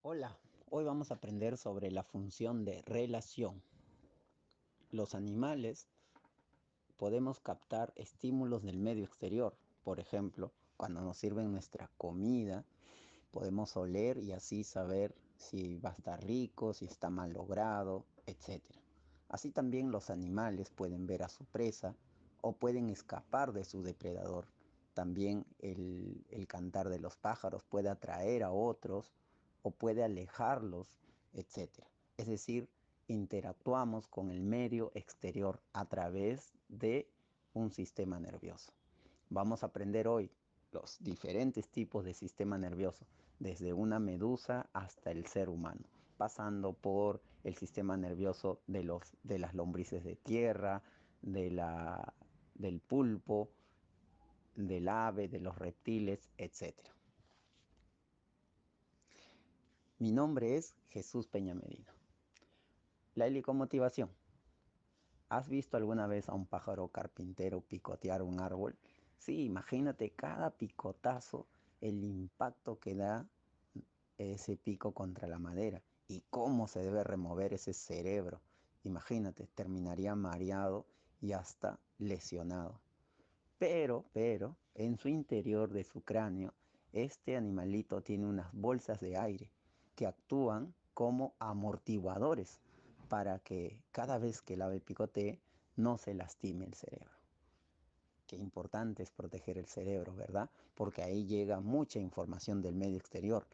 Hola, hoy vamos a aprender sobre la función de relación. Los animales podemos captar estímulos del medio exterior. Por ejemplo, cuando nos sirven nuestra comida, podemos oler y así saber si va a estar rico, si está mal logrado, etc. Así también los animales pueden ver a su presa o pueden escapar de su depredador. También el cantar de los pájaros puede atraer a otros o puede alejarlos, etc. Es decir, interactuamos con el medio exterior a través de un sistema nervioso. Vamos a aprender hoy los diferentes tipos de sistema nervioso, desde una medusa hasta el ser humano, pasando por el sistema nervioso de las lombrices de tierra, del pulpo, del ave, de los reptiles, etc. Mi nombre es Jesús Peña Medina. La helicomotivación. ¿Has visto alguna vez a un pájaro carpintero picotear un árbol? Sí, imagínate cada picotazo, el impacto que da ese pico contra la madera y cómo se debe remover ese cerebro. Imagínate, terminaría mareado y hasta lesionado. Pero, en su interior de su cráneo, este animalito tiene unas bolsas de aire que actúan como amortiguadores para que cada vez que el ave picotee no se lastime el cerebro. Qué importante es proteger el cerebro, ¿verdad? Porque ahí llega mucha información del medio exterior,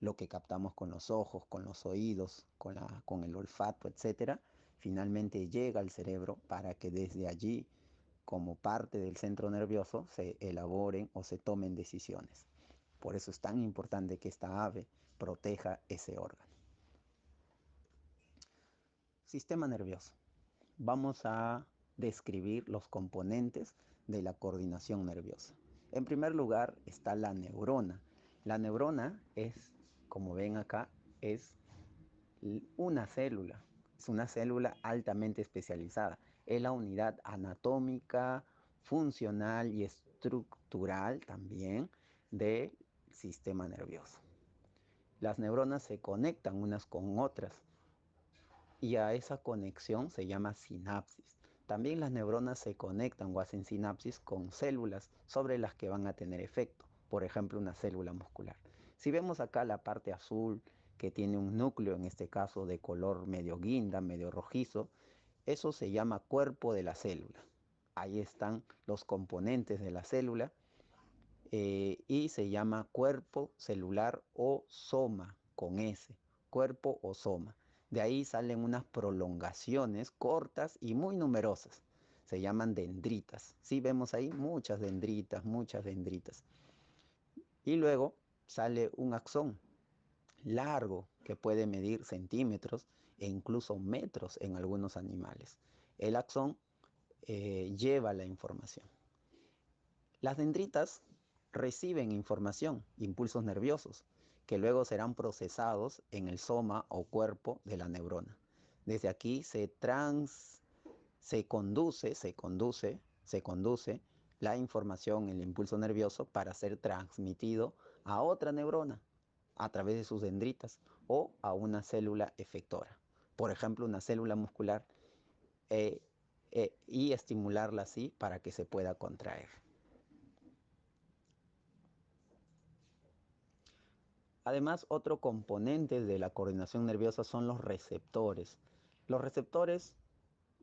lo que captamos con los ojos, con los oídos, con el olfato, etcétera, finalmente llega al cerebro para que desde allí, como parte del centro nervioso, se elaboren o se tomen decisiones. Por eso es tan importante que esta ave proteja ese órgano. Sistema nervioso. Vamos a describir los componentes de la coordinación nerviosa. En primer lugar está la neurona. La neurona es, como ven acá, es una célula. Es una célula altamente especializada. Es la unidad anatómica, funcional y estructural también del sistema nervioso. Las neuronas se conectan unas con otras y a esa conexión se llama sinapsis. También las neuronas se conectan o hacen sinapsis con células sobre las que van a tener efecto, por ejemplo una célula muscular. Si vemos acá la parte azul que tiene un núcleo, en este caso de color medio guinda, medio rojizo, eso se llama cuerpo de la célula. Ahí están los componentes de la célula y se llama cuerpo celular o soma con S, cuerpo o soma. De ahí salen unas prolongaciones cortas y muy numerosas. Se llaman dendritas. Sí, vemos ahí muchas dendritas, muchas dendritas. Y luego sale un axón largo que puede medir centímetros e incluso metros en algunos animales. El axón lleva la información. Las dendritas reciben información, impulsos nerviosos, que luego serán procesados en el soma o cuerpo de la neurona. Desde aquí se conduce la información, el impulso nervioso para ser transmitido a otra neurona a través de sus dendritas o a una célula efectora. Por ejemplo, una célula muscular y estimularla así para que se pueda contraer. Además, otro componente de la coordinación nerviosa son los receptores. Los receptores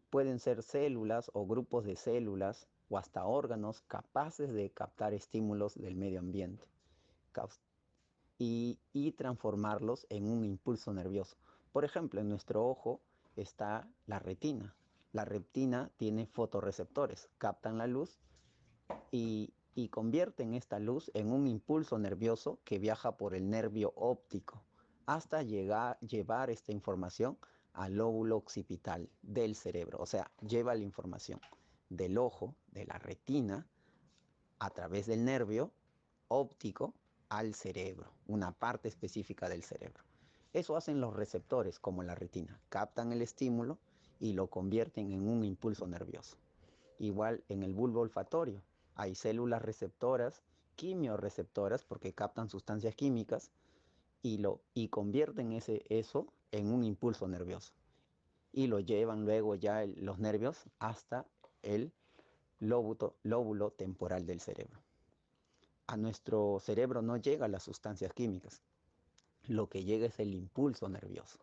pueden ser células o grupos de células o hasta órganos capaces de captar estímulos del medio ambiente y transformarlos en un impulso nervioso. Por ejemplo, en nuestro ojo está la retina. La retina tiene fotorreceptores, captan la luz y convierten esta luz en un impulso nervioso que viaja por el nervio óptico hasta llevar esta información al lóbulo occipital del cerebro. O sea, lleva la información del ojo, de la retina, a través del nervio óptico al cerebro, una parte específica del cerebro. Eso hacen los receptores como la retina, captan el estímulo y lo convierten en un impulso nervioso. Igual en el bulbo olfatorio hay células receptoras, quimiorreceptoras, porque captan sustancias químicas y convierten eso en un impulso nervioso y lo llevan luego ya los nervios hasta el lóbulo temporal del cerebro. A nuestro cerebro no llegan las sustancias químicas, lo que llega es el impulso nervioso.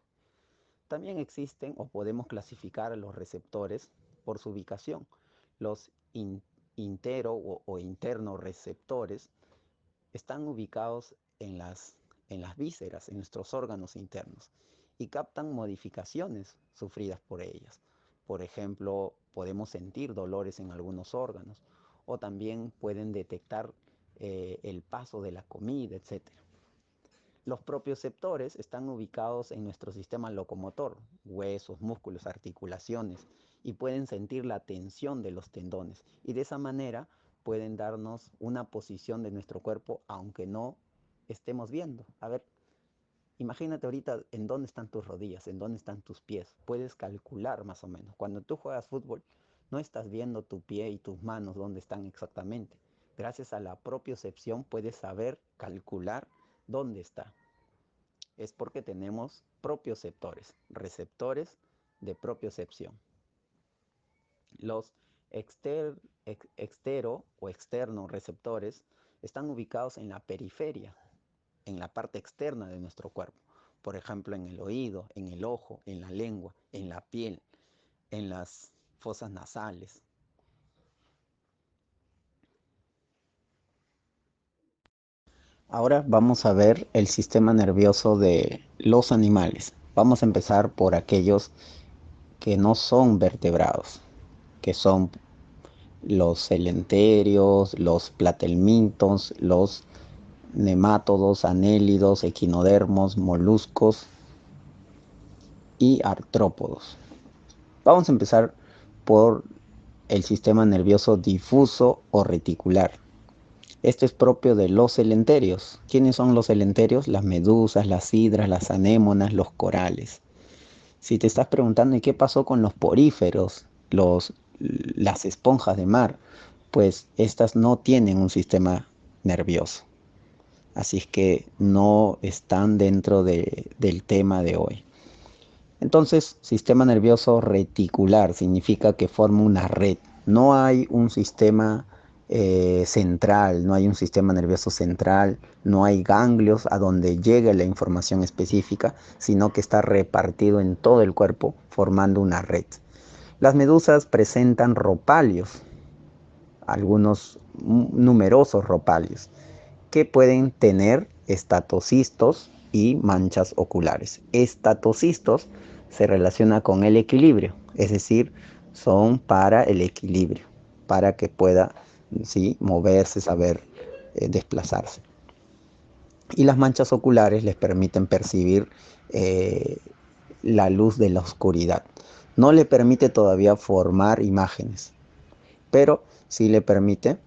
También existen o podemos clasificar a los receptores por su ubicación. Los o internos receptores están ubicados en las vísceras, en nuestros órganos internos, y captan modificaciones sufridas por ellas. Por ejemplo, podemos sentir dolores en algunos órganos, o también pueden detectar el paso de la comida, etc. Los propioceptores están ubicados en nuestro sistema locomotor, huesos, músculos, articulaciones, y pueden sentir la tensión de los tendones, y de esa manera pueden darnos una posición de nuestro cuerpo aunque no estemos viendo. A ver, imagínate ahorita en dónde están tus rodillas, en dónde están tus pies. Puedes calcular más o menos. Cuando tú juegas fútbol, no estás viendo tu pie y tus manos dónde están exactamente. Gracias a la propiocepción puedes saber calcular dónde está. Es porque tenemos propioceptores, receptores de propiocepción. Los extero o externos receptores están ubicados en la periferia, en la parte externa de nuestro cuerpo. Por ejemplo, en el oído, en el ojo, en la lengua, en la piel, en las fosas nasales. Ahora vamos a ver el sistema nervioso de los animales. Vamos a empezar por aquellos que no son vertebrados, que son los celenterios, los platelmintos, los nemátodos, anélidos, equinodermos, moluscos y artrópodos. Vamos a empezar por el sistema nervioso difuso o reticular. Este es propio de los celenterios. ¿Quiénes son los celenterios? Las medusas, las hidras, las anémonas, los corales. Si te estás preguntando, ¿y qué pasó con los poríferos, las esponjas de mar? Pues estas no tienen un sistema nervioso. Así es que no están dentro del tema de hoy. Entonces, sistema nervioso reticular significa que forma una red. No hay un sistema central, no hay un sistema nervioso central, no hay ganglios a donde llegue la información específica, sino que está repartido en todo el cuerpo formando una red. Las medusas presentan ropalios, algunos numerosos ropalios, que pueden tener estatocistos y manchas oculares. Estatocistos se relaciona con el equilibrio, es decir, son para el equilibrio, para que pueda moverse, saber desplazarse. Y las manchas oculares les permiten percibir la luz de la oscuridad. No le permite todavía formar imágenes, pero sí le permite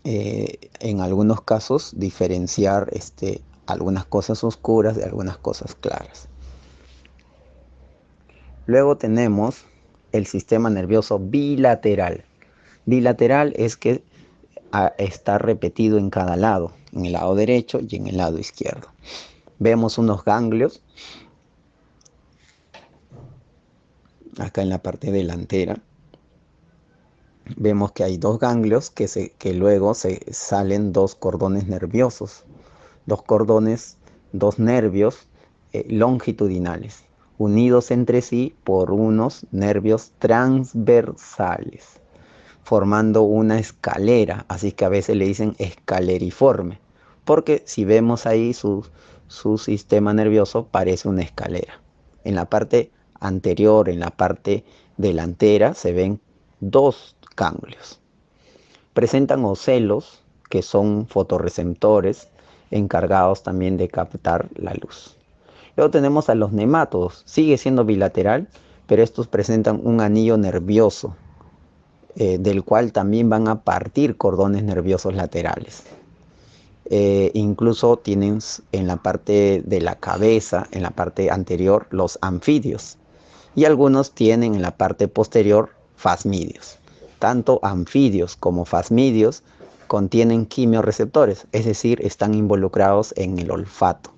en algunos casos diferenciar algunas cosas oscuras de algunas cosas claras. Luego tenemos el sistema nervioso bilateral. Bilateral es que está repetido en cada lado, en el lado derecho y en el lado izquierdo. Vemos unos ganglios acá en la parte delantera. Vemos que hay dos ganglios que luego salen dos cordones nerviosos, dos nervios longitudinales, unidos entre sí por unos nervios transversales, formando una escalera, así que a veces le dicen escaleriforme, porque si vemos ahí su sistema nervioso parece una escalera. En la parte anterior, en la parte delantera, se ven dos ganglios. Presentan ocelos, que son fotorreceptores, encargados también de captar la luz. Luego tenemos a los nemátodos. Sigue siendo bilateral, pero estos presentan un anillo nervioso, del cual también van a partir cordones nerviosos laterales. Incluso tienen en la parte de la cabeza, en la parte anterior, los anfidios. Y algunos tienen en la parte posterior fasmidios. Tanto anfidios como fasmidios contienen quimiorreceptores, es decir, están involucrados en el olfato,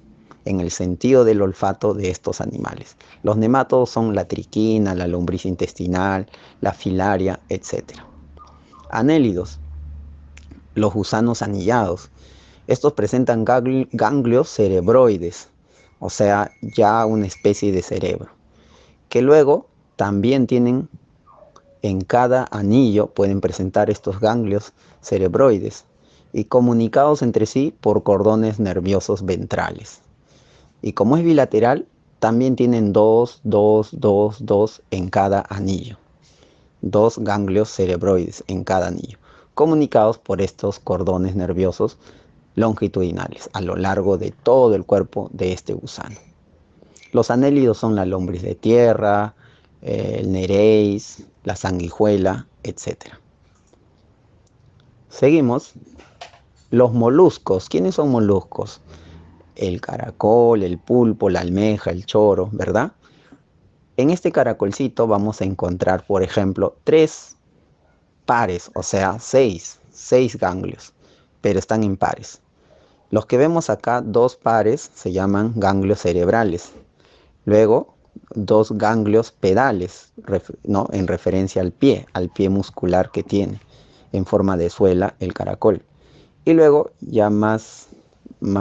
en el sentido del olfato de estos animales. Los nemátodos son la triquina, la lombriz intestinal, la filaria, etc. Anélidos, los gusanos anillados. Estos presentan ganglios cerebroides, o sea, ya una especie de cerebro, que luego también tienen en cada anillo, pueden presentar estos ganglios cerebroides y comunicados entre sí por cordones nerviosos ventrales. Y como es bilateral, también tienen dos en cada anillo. Dos ganglios cerebroides en cada anillo, comunicados por estos cordones nerviosos longitudinales a lo largo de todo el cuerpo de este gusano. Los anélidos son la lombriz de tierra, el nereis, la sanguijuela, etc. Seguimos. Los moluscos. ¿Quiénes son moluscos? El caracol, el pulpo, la almeja, el choro, ¿verdad? En este caracolcito vamos a encontrar, por ejemplo, 3 pares, o sea, 6 ganglios, pero están impares. Los que vemos acá, 2 pares, se llaman ganglios cerebrales. Luego, 2 ganglios pedales, ¿no? En referencia al pie muscular que tiene, en forma de suela, el caracol. Y luego, ya más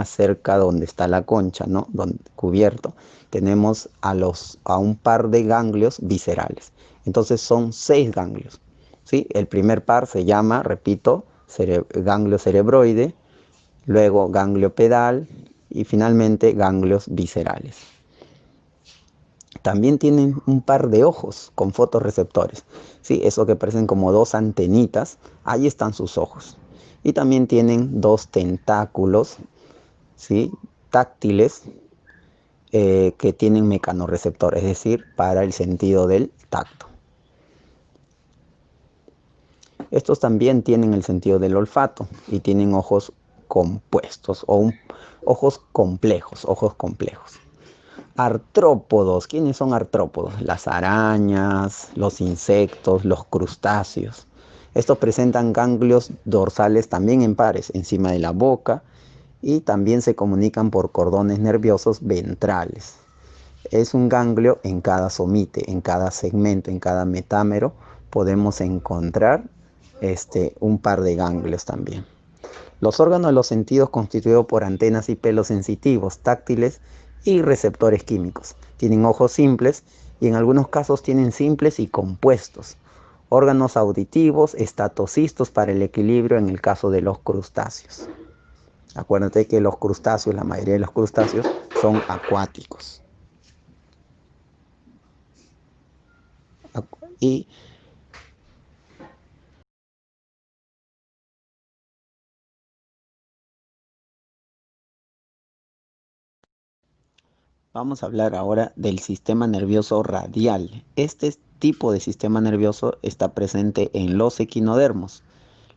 cerca donde está la concha, ¿no? Cubierto, tenemos a un par de ganglios viscerales. Entonces son 6 ganglios, ¿sí? El primer par se llama, repito, ganglio cerebroide, luego ganglio pedal y finalmente ganglios viscerales. También tienen un par de ojos con fotorreceptores, ¿sí? Eso que parecen como 2 antenitas, ahí están sus ojos. Y también tienen 2 tentáculos, ¿sí? Táctiles, que tienen mecanorreceptores, es decir, para el sentido del tacto. Estos también tienen el sentido del olfato y tienen ojos compuestos o ojos complejos. Artrópodos. ¿Quiénes son artrópodos? Las arañas, los insectos, los crustáceos. Estos presentan ganglios dorsales también en pares, encima de la boca, y también se comunican por cordones nerviosos ventrales. Es un ganglio en cada somite, en cada segmento, en cada metámero podemos encontrar un par de ganglios también. Los órganos de los sentidos constituidos por antenas y pelos sensitivos, táctiles y receptores químicos. Tienen ojos simples y en algunos casos tienen simples y compuestos. Órganos auditivos, estatocistos para el equilibrio en el caso de los crustáceos. Acuérdate que los crustáceos, la mayoría de los crustáceos son acuáticos. Y vamos a hablar ahora del sistema nervioso radial. Este tipo de sistema nervioso está presente en los equinodermos.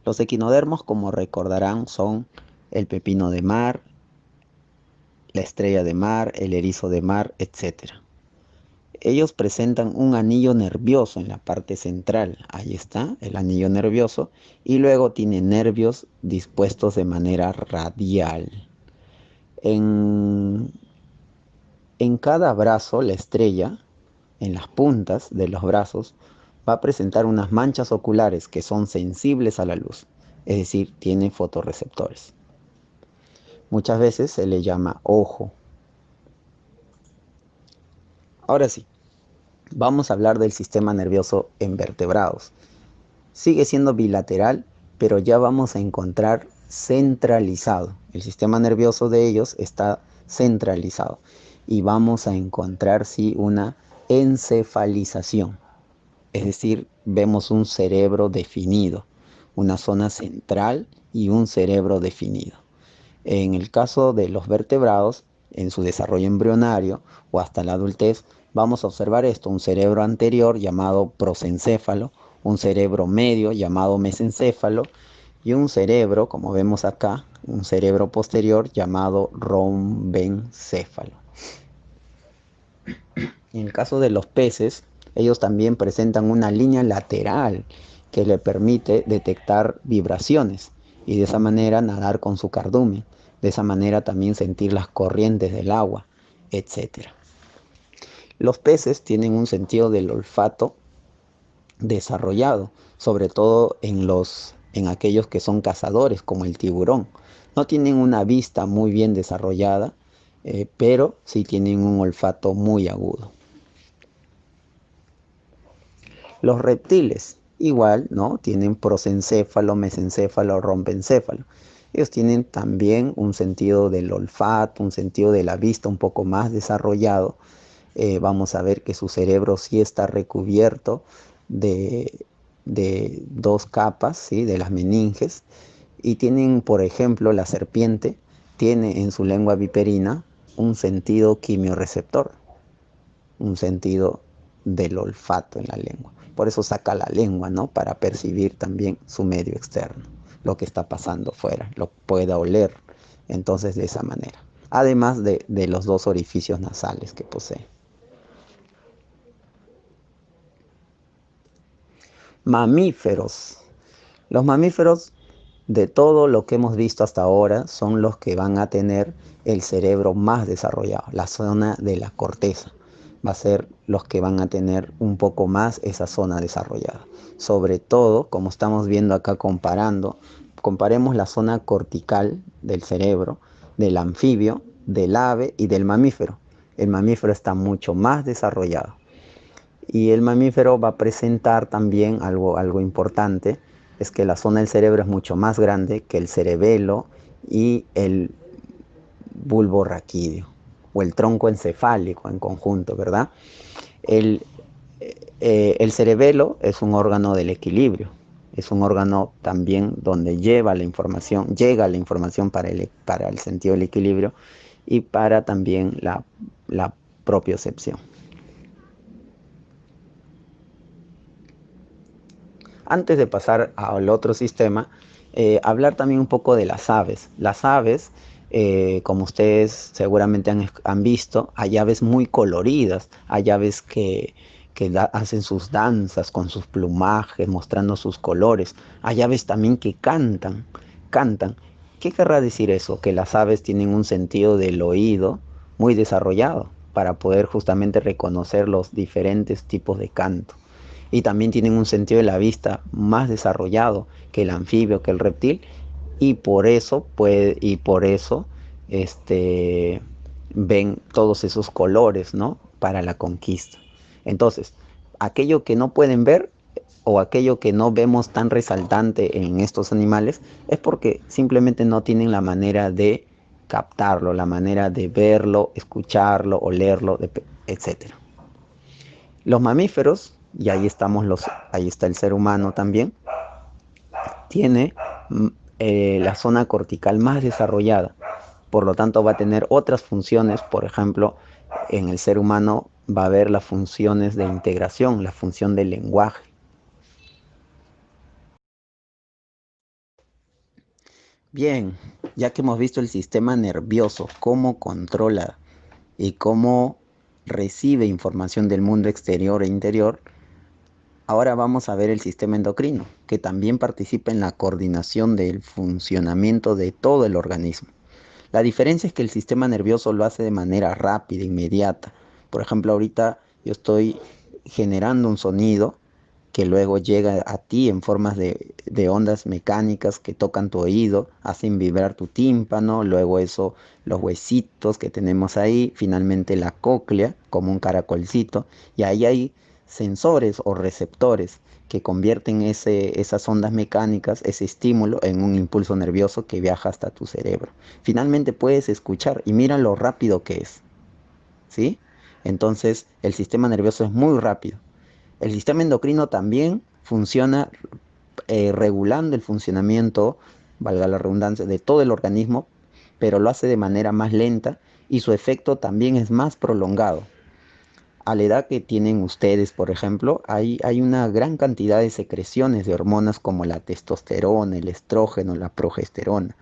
Los equinodermos, como recordarán, son el pepino de mar, la estrella de mar, el erizo de mar, etc. Ellos presentan un anillo nervioso en la parte central. Ahí está, el anillo nervioso. Y luego tiene nervios dispuestos de manera radial. En cada brazo, la estrella, en las puntas de los brazos, va a presentar unas manchas oculares que son sensibles a la luz. Es decir, tiene fotorreceptores. Muchas veces se le llama ojo. Ahora sí, vamos a hablar del sistema nervioso en vertebrados. Sigue siendo bilateral, pero ya vamos a encontrar centralizado. El sistema nervioso de ellos está centralizado. Y vamos a encontrar, sí, una encefalización. Es decir, vemos un cerebro definido, una zona central y un cerebro definido. En el caso de los vertebrados, en su desarrollo embrionario o hasta la adultez, vamos a observar esto: un cerebro anterior llamado prosencéfalo, un cerebro medio llamado mesencéfalo y un cerebro, como vemos acá, un cerebro posterior llamado rombencéfalo. En el caso de los peces, ellos también presentan una línea lateral que le permite detectar vibraciones y de esa manera nadar con su cardumen, de esa manera también sentir las corrientes del agua, etcétera. Los peces tienen un sentido del olfato desarrollado, sobre todo en aquellos que son cazadores, como el tiburón. No tienen una vista muy bien desarrollada, pero sí tienen un olfato muy agudo. Los reptiles, igual, ¿no? Tienen prosencéfalo, mesencéfalo, rompencéfalo. Ellos tienen también un sentido del olfato, un sentido de la vista un poco más desarrollado. Vamos a ver que su cerebro sí está recubierto de, de dos capas, ¿sí? De las meninges. Y tienen, por ejemplo, la serpiente tiene en su lengua viperina un sentido quimiorreceptor, un sentido del olfato en la lengua. Por eso saca la lengua, ¿no? Para percibir también su medio externo, lo que está pasando fuera, lo pueda oler. Entonces, de esa manera. Además de los dos orificios nasales que posee. Mamíferos. Los mamíferos, de todo lo que hemos visto hasta ahora, son los que van a tener el cerebro más desarrollado, la zona de la corteza. Va a ser los que van a tener un poco más esa zona desarrollada. Sobre todo, como estamos viendo acá comparemos la zona cortical del cerebro, del anfibio, del ave y del mamífero. El mamífero está mucho más desarrollado. Y el mamífero va a presentar también algo importante, es que la zona del cerebro es mucho más grande que el cerebelo y el bulbo raquídeo, o el tronco encefálico en conjunto, ¿verdad? El, el cerebelo es un órgano del equilibrio, es un órgano también donde llega la información para el sentido del equilibrio y para también la propiocepción. Antes de pasar al otro sistema, hablar también un poco de las aves. Las aves, como ustedes seguramente han visto, hay aves muy coloridas, hay aves que hacen sus danzas con sus plumajes, mostrando sus colores. Hay aves también que cantan. ¿Qué querrá decir eso? Que las aves tienen un sentido del oído muy desarrollado para poder justamente reconocer los diferentes tipos de canto y también tienen un sentido de la vista más desarrollado que el anfibio, que el reptil, y por eso ven todos esos colores, ¿no? Para la conquista. Entonces, aquello que no pueden ver o aquello que no vemos tan resaltante en estos animales es porque simplemente no tienen la manera de captarlo, la manera de verlo, escucharlo, olerlo, etc. Los mamíferos, y ahí está el ser humano también, tiene la zona cortical más desarrollada. Por lo tanto, va a tener otras funciones. Por ejemplo, en el ser humano va a haber las funciones de integración, la función del lenguaje. Bien, ya que hemos visto el sistema nervioso, cómo controla y cómo recibe información del mundo exterior e interior, ahora vamos a ver el sistema endocrino, que también participa en la coordinación del funcionamiento de todo el organismo. La diferencia es que el sistema nervioso lo hace de manera rápida, inmediata. Por ejemplo, ahorita yo estoy generando un sonido que luego llega a ti en formas de ondas mecánicas que tocan tu oído, hacen vibrar tu tímpano, luego eso, los huesitos que tenemos ahí, finalmente la cóclea como un caracolcito, y ahí hay sensores o receptores que convierten esas ondas mecánicas, ese estímulo, en un impulso nervioso que viaja hasta tu cerebro. Finalmente puedes escuchar y mira lo rápido que es, ¿sí? Entonces el sistema nervioso es muy rápido. El sistema endocrino también funciona regulando el funcionamiento, valga la redundancia, de todo el organismo, pero lo hace de manera más lenta y su efecto también es más prolongado. A la edad que tienen ustedes, por ejemplo, hay una gran cantidad de secreciones de hormonas como la testosterona, el estrógeno, la progesterona.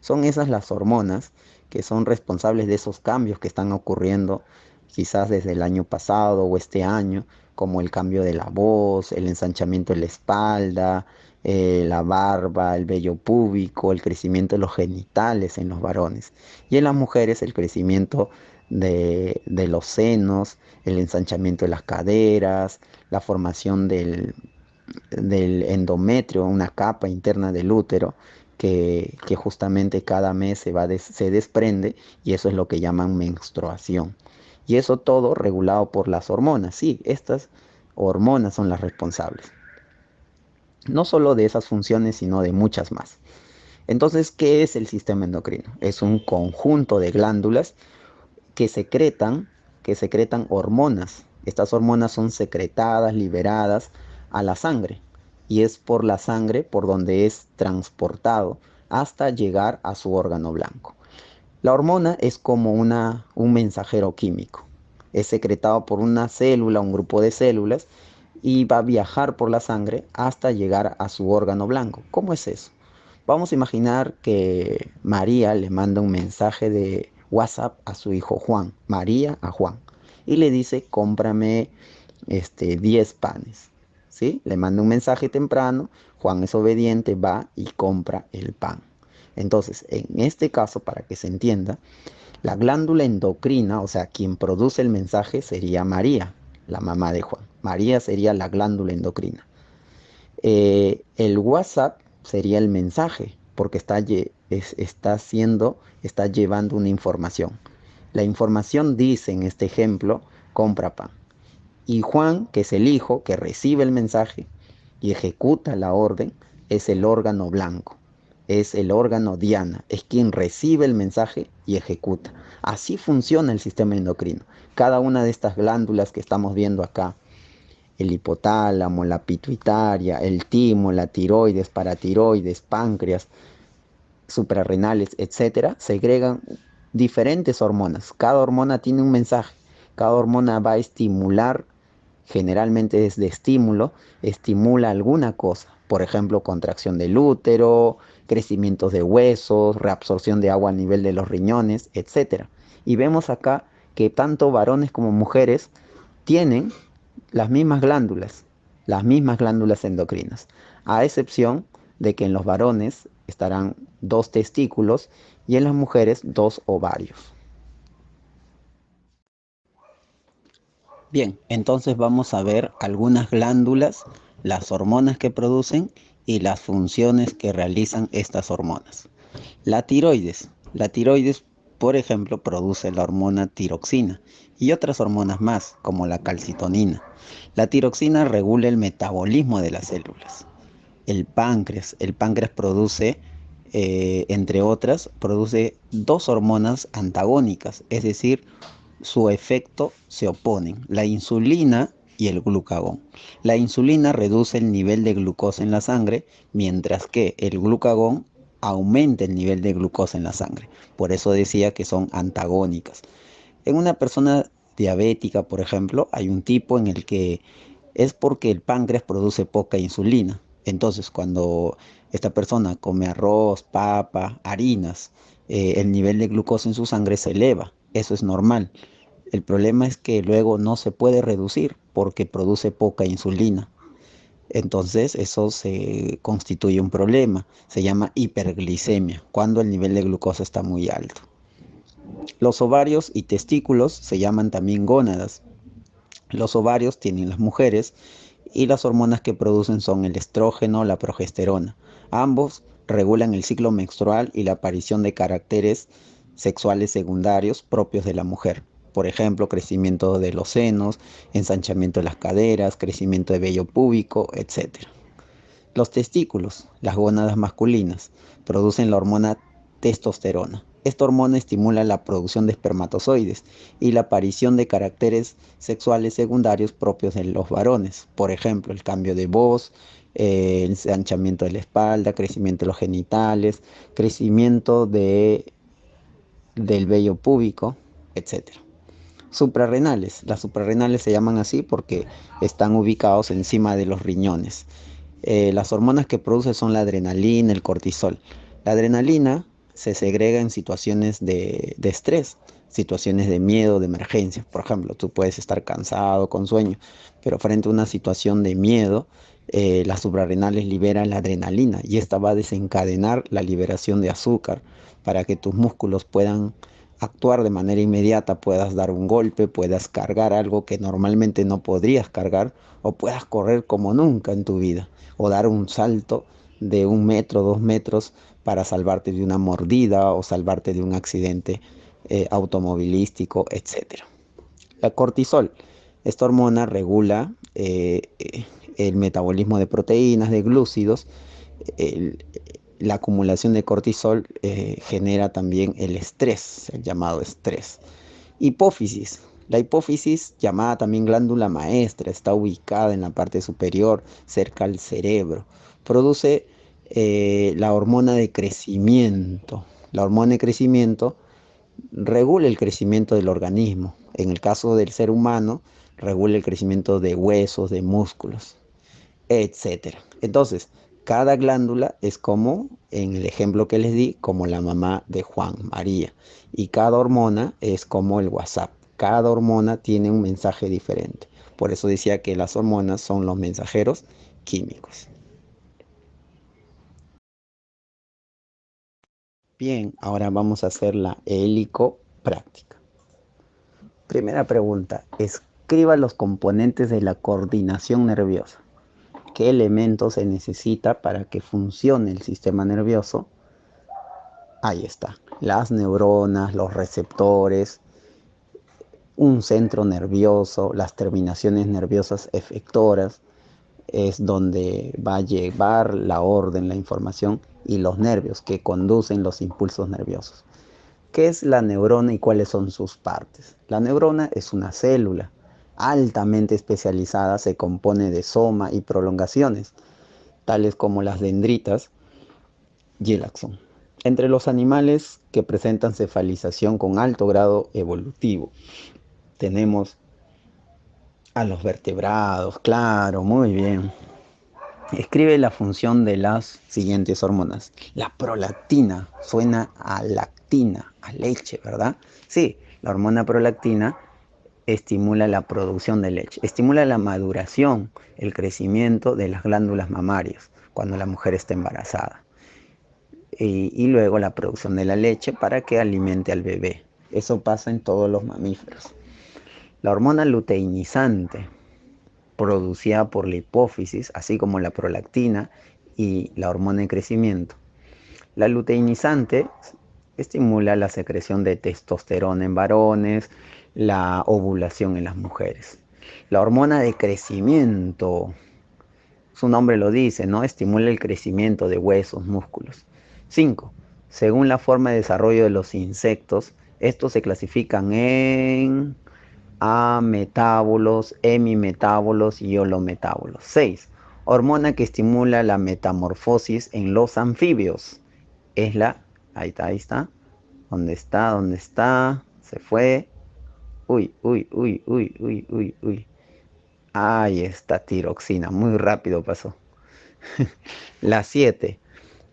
Son esas las hormonas que son responsables de esos cambios que están ocurriendo quizás desde el año pasado o este año, como el cambio de la voz, el ensanchamiento de la espalda, la barba, el vello púbico, el crecimiento de los genitales en los varones. Y en las mujeres el crecimiento de los senos, el ensanchamiento de las caderas, la formación del endometrio, una capa interna del útero, que justamente cada mes se desprende, y eso es lo que llaman menstruación. Y eso todo regulado por las hormonas. Sí, estas hormonas son las responsables. No solo de esas funciones, sino de muchas más. Entonces, ¿qué es el sistema endocrino? Es un conjunto de glándulas que secretan, que secretan hormonas. Estas hormonas son secretadas, liberadas a la sangre. Y es por la sangre por donde es transportado hasta llegar a su órgano blanco. La hormona es como un mensajero químico. Es secretado por una célula, un grupo de células, y va a viajar por la sangre hasta llegar a su órgano blanco. ¿Cómo es eso? Vamos a imaginar que María le manda un mensaje de WhatsApp a su hijo Juan, María a Juan, y le dice, cómprame 10 panes. ¿Sí? Le manda un mensaje temprano, Juan es obediente, va y compra el pan. Entonces, en este caso, para que se entienda, la glándula endocrina, o sea, quien produce el mensaje sería María, la mamá de Juan. María sería la glándula endocrina. El WhatsApp sería el mensaje, porque está llevando una información. La información dice en este ejemplo, compra pan. Y Juan, que es el hijo que recibe el mensaje y ejecuta la orden, es el órgano blanco, es el órgano diana, es quien recibe el mensaje y ejecuta. Así funciona el sistema endocrino. Cada una de estas glándulas que estamos viendo acá, el hipotálamo, la pituitaria, el timo, la tiroides, paratiroides, páncreas, suprarrenales, etcétera, segregan diferentes hormonas. Cada hormona tiene un mensaje. Cada hormona va a estimular, generalmente es de estímulo, estimula alguna cosa. Por ejemplo, contracción del útero, crecimiento de huesos, reabsorción de agua a nivel de los riñones, etcétera. Y vemos acá que tanto varones como mujeres tienen las mismas glándulas endocrinas, a excepción de que en los varones estarán 2 testículos y en las mujeres 2 ovarios. Bien, entonces vamos a ver algunas glándulas, las hormonas que producen y las funciones que realizan estas hormonas. La tiroides, por ejemplo, produce la hormona tiroxina y otras hormonas más, como la calcitonina. La tiroxina regula el metabolismo de las células. El páncreas produce, entre otras, produce 2 hormonas antagónicas, es decir, su efecto se oponen, la insulina y el glucagón. La insulina reduce el nivel de glucosa en la sangre, mientras que el glucagón aumenta el nivel de glucosa en la sangre. Por eso decía que son antagónicas. En una persona diabética, por ejemplo, hay un tipo en el que es porque el páncreas produce poca insulina. Entonces, cuando esta persona come arroz, papa, harinas, el nivel de glucosa en su sangre se eleva. Eso es normal. El problema es que luego no se puede reducir porque produce poca insulina. Entonces eso se constituye un problema. Se llama hiperglicemia, cuando el nivel de glucosa está muy alto. Los ovarios y testículos se llaman también gónadas. Los ovarios tienen las mujeres y las hormonas que producen son el estrógeno, la progesterona. Ambos regulan el ciclo menstrual y la aparición de caracteres sexuales secundarios propios de la mujer. Por ejemplo, crecimiento de los senos, ensanchamiento de las caderas, crecimiento de vello púbico, etc. Los testículos, las gónadas masculinas, producen la hormona testosterona. Esta hormona estimula la producción de espermatozoides y la aparición de caracteres sexuales secundarios propios de los varones. Por ejemplo, el cambio de voz, el ensanchamiento de la espalda, crecimiento de los genitales, crecimiento del vello púbico, etc. Suprarrenales. Las suprarrenales se llaman así porque están ubicados encima de los riñones. Las hormonas que produce son la adrenalina, el cortisol. La adrenalina se segrega en situaciones de estrés, situaciones de miedo, de emergencia. Por ejemplo, tú puedes estar cansado, con sueño, pero frente a una situación de miedo, las suprarrenales liberan la adrenalina y esta va a desencadenar la liberación de azúcar para que tus músculos puedan actuar de manera inmediata, puedas dar un golpe, puedas cargar algo que normalmente no podrías cargar o puedas correr como nunca en tu vida o dar un salto de 1 metro, 2 metros para salvarte de una mordida o salvarte de un accidente automovilístico, etcétera. La cortisol, esta hormona regula el metabolismo de proteínas, de glúcidos. El- la acumulación de cortisol genera también el estrés, el llamado estrés. Hipófisis. La hipófisis, llamada también glándula maestra, está ubicada en la parte superior, cerca al cerebro. Produce la hormona de crecimiento. La hormona de crecimiento regula el crecimiento del organismo. En el caso del ser humano, regula el crecimiento de huesos, de músculos, etcétera. Entonces, cada glándula es como, en el ejemplo que les di, como la mamá de Juan, María. Y cada hormona es como el WhatsApp. Cada hormona tiene un mensaje diferente. Por eso decía que las hormonas son los mensajeros químicos. Bien, ahora vamos a hacer la helicopráctica. Primera pregunta, escriba los componentes de la coordinación nerviosa. ¿Qué elementos se necesita para que funcione el sistema nervioso? Ahí está, las neuronas, los receptores, un centro nervioso, las terminaciones nerviosas efectoras, es donde va a llevar la orden, la información, y los nervios que conducen los impulsos nerviosos. ¿Qué es la neurona y cuáles son sus partes? La neurona es una célula altamente especializada, se compone de soma y prolongaciones, tales como las dendritas y el axón. Entre los animales que presentan cefalización con alto grado evolutivo, tenemos a los vertebrados, claro, muy bien. Escribe la función de las siguientes hormonas. La prolactina suena a lactina, a leche, ¿verdad? Sí, la hormona prolactina estimula la producción de leche, estimula la maduración, el crecimiento de las glándulas mamarias cuando la mujer está embarazada. Y luego la producción de la leche para que alimente al bebé. Eso pasa en todos los mamíferos. La hormona luteinizante, producida por la hipófisis, así como la prolactina y la hormona de crecimiento. La luteinizante estimula la secreción de testosterona en varones, la ovulación en las mujeres. La hormona de crecimiento, su nombre lo dice, ¿no? Estimula el crecimiento de huesos, músculos. 5. Según la forma de desarrollo de los insectos, estos se clasifican en ametábolos, hemimetábolos y holometábolos. 6. Hormona que estimula la metamorfosis en los anfibios. Es la, ahí está, ahí está. ¿Dónde está? ¿Dónde está? Se fue. Uy, uy, uy, uy, uy, uy, uy. Ahí está, tiroxina. Muy rápido pasó. La 7.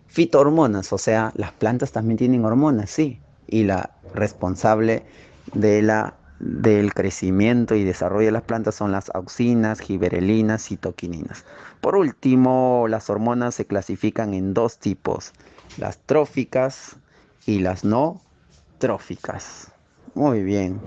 Fitohormonas, o sea, las plantas también tienen hormonas, sí. Y la responsable del crecimiento y desarrollo de las plantas son las auxinas, giberelinas, citoquininas. Por último, las hormonas se clasifican en dos tipos, las tróficas y las no tróficas. Muy bien.